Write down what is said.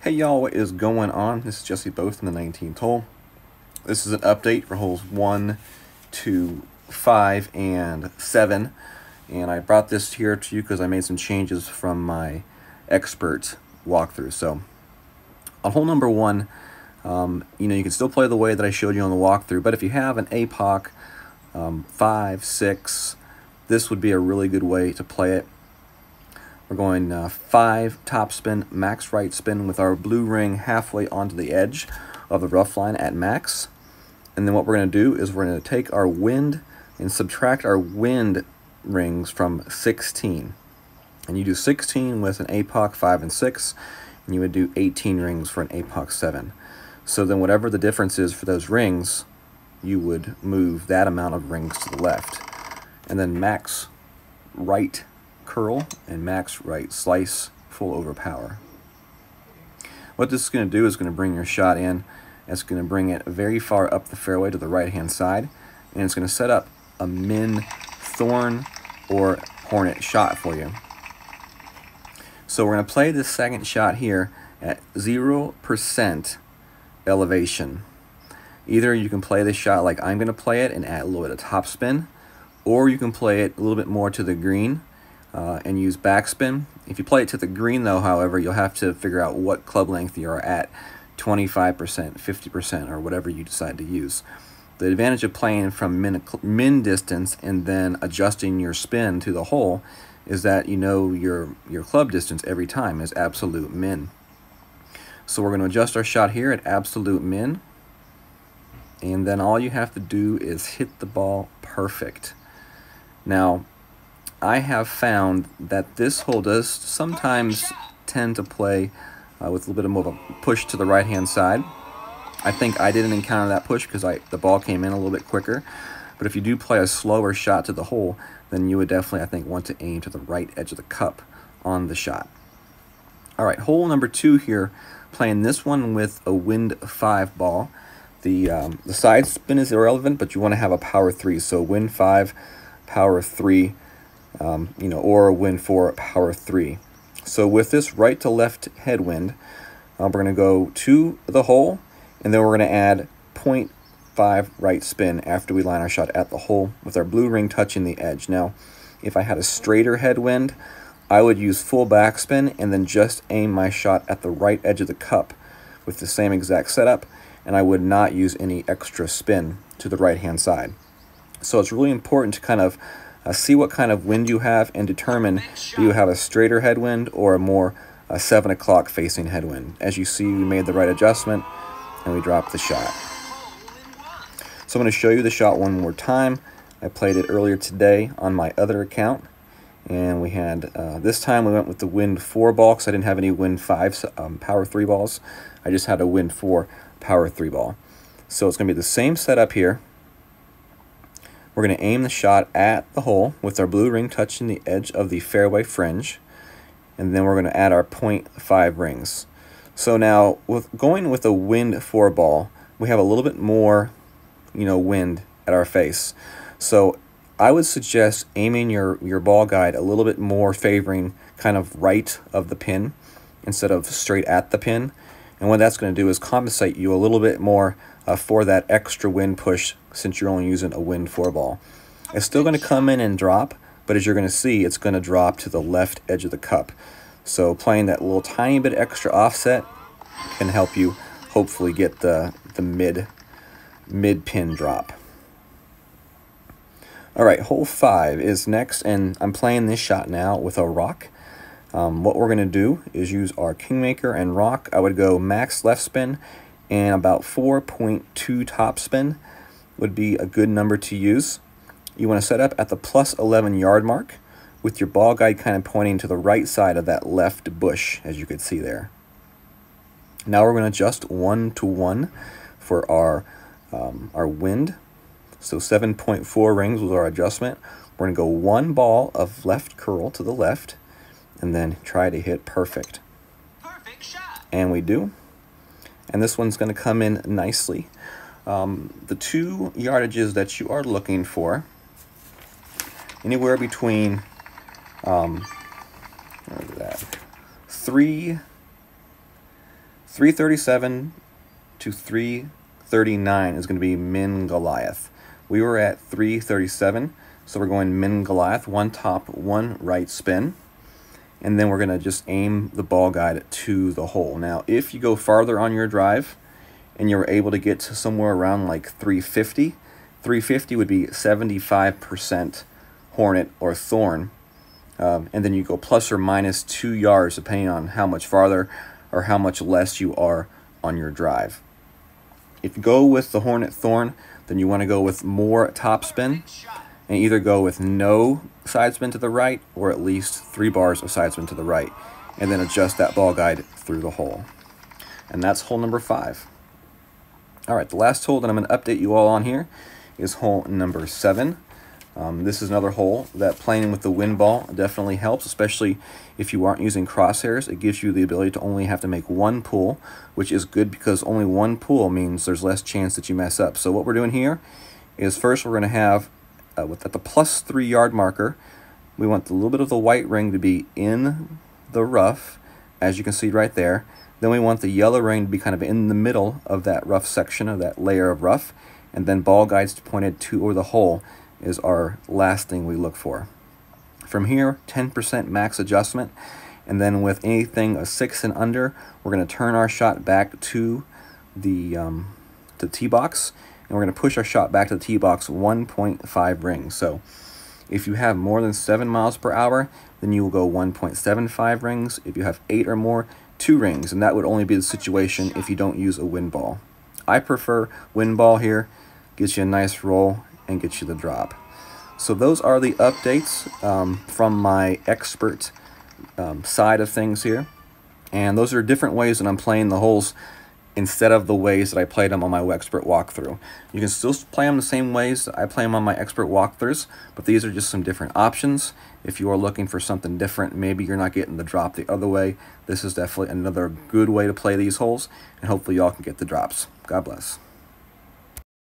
Hey y'all, what is going on? This is Jesse Both in the 19th hole. This is an update for holes 1, 2, 5, and 7. And I brought this here to you because I made some changes from my expert walkthrough. So on hole number 1, you can still play the way that I showed you on the walkthrough, but if you have an APOC 5, 6, this would be a really good way to play it. We're going 5 top spin, max right spin with our blue ring halfway onto the edge of the rough line at max. And then what we're going to do is we're going to take our wind and subtract our wind rings from 16. And you do 16 with an APOC 5 and 6, and you would do 18 rings for an APOC 7. So then whatever the difference is for those rings, you would move that amount of rings to the left. And then max right curl and max right slice full overpower. What this is going to do is going to bring your shot in. It's going to bring it very far up the fairway to the right hand side, and it's going to set up a min, thorn, or hornet shot for you. So we're going to play this second shot here at 0% elevation. Either you can play this shot like I'm going to play it and add a little bit of topspin, or you can play it a little bit more to the green and use backspin. If you play it to the green though, however, you'll have to figure out what club length you are at, 25%, 50%, or whatever you decide to use. The advantage of playing from min distance and then adjusting your spin to the hole is that you know your club distance every time is absolute min. So we're going to adjust our shot here at absolute min, and then all you have to do is hit the ball perfect. Now, I have found that this hole does sometimes tend to play with a little bit more of a push to the right-hand side. I think I didn't encounter that push because the ball came in a little bit quicker. But if you do play a slower shot to the hole, then you would definitely, I think, want to aim to the right edge of the cup on the shot. All right, hole number 2 here, playing this one with a wind 5 ball. The side spin is irrelevant, but you want to have a power 3. So wind 5, power 3. Or wind 4, power 3. So with this right to left headwind, we're going to go to the hole, and then we're going to add 0.5 right spin after we line our shot at the hole with our blue ring touching the edge. Now, if I had a straighter headwind, I would use full backspin and then just aim my shot at the right edge of the cup with the same exact setup, and I would not use any extra spin to the right-hand side. So it's really important to kind of see what kind of wind you have and determine, do you have a straighter headwind or a more 7 o'clock facing headwind. As you see, we made the right adjustment and we dropped the shot. So I'm going to show you the shot one more time. I played it earlier today on my other account, and we had, this time we went with the wind 4 ball because I didn't have any wind 5 power 3 balls. I just had a wind 4 power 3 ball. So it's going to be the same setup here. We're going to aim the shot at the hole with our blue ring touching the edge of the fairway fringe, and then we're going to add our 0.5 rings. So now, going with a wind 4 ball, we have a little bit more, wind at our face. So I would suggest aiming your ball guide a little bit more favoring kind of right of the pin instead of straight at the pin. And what that's going to do is compensate you a little bit more for that extra wind push since you're only using a wind 4 ball. It's still going to come in and drop, but as you're going to see, it's going to drop to the left edge of the cup. So playing that little tiny bit extra offset can help you hopefully get the mid pin drop. All right, hole 5 is next, and I'm playing this shot now with a rock. What we're going to do is use our Kingmaker and rock. I would go max left spin and about 4.2 top spin would be a good number to use. You want to set up at the plus 11 yard mark with your ball guide kind of pointing to the right side of that left bush, as you could see there. Now we're going to adjust 1 to 1 for our wind. So 7.4 rings was our adjustment. We're going to go 1 ball of left curl to the left and then try to hit perfect. Perfect shot. And we do. And this one's going to come in nicely. The 2 yardages that you are looking for, anywhere between 3 337 to 339 is going to be Min Goliath. We were at 337, so we're going Min Goliath, one top, one right spin. And then we're going to just aim the ball guide to the hole. Now, if you go farther on your drive and you're able to get to somewhere around like 350, 350 would be 75% hornet or thorn. And then you go plus or minus 2 yards depending on how much farther or how much less you are on your drive. If you go with the hornet thorn, then you want to go with more top spin and either go with no side spin to the right or at least 3 bars of side spin to the right, and then adjust that ball guide through the hole. And that's hole number 5. All right, the last hole that I'm going to update you all on here is hole number 7. This is another hole that playing with the wind ball definitely helps, especially if you aren't using crosshairs. It gives you the ability to only have to make one pull, which is good because only one pull means there's less chance that you mess up. So what we're doing here is first we're going to have at the plus 3 yard marker, we want a little bit of the white ring to be in the rough, as you can see right there. Then we want the yellow ring to be kind of in the middle of that rough section, of that layer of rough, and then ball guides pointed to the hole is our last thing we look for. From here, 10% max adjustment, and then with anything a 6 and under, we're going to turn our shot back to the tee box, and we're going to push our shot back to the tee box 1.5 rings. So if you have more than 7 miles per hour, then you will go 1.75 rings. If you have 8 or more, 2 rings, and that would only be the situation if you don't use a wind ball. I prefer wind ball here, gets you a nice roll and gets you the drop. So those are the updates from my expert side of things here, and those are different ways that I'm playing the holes instead of the ways that I played them on my expert walkthrough. You can still play them the same ways I play them on my expert walkthroughs, but these are just some different options. If you are looking for something different, maybe you're not getting the drop the other way, this is definitely another good way to play these holes, and hopefully y'all can get the drops. God bless.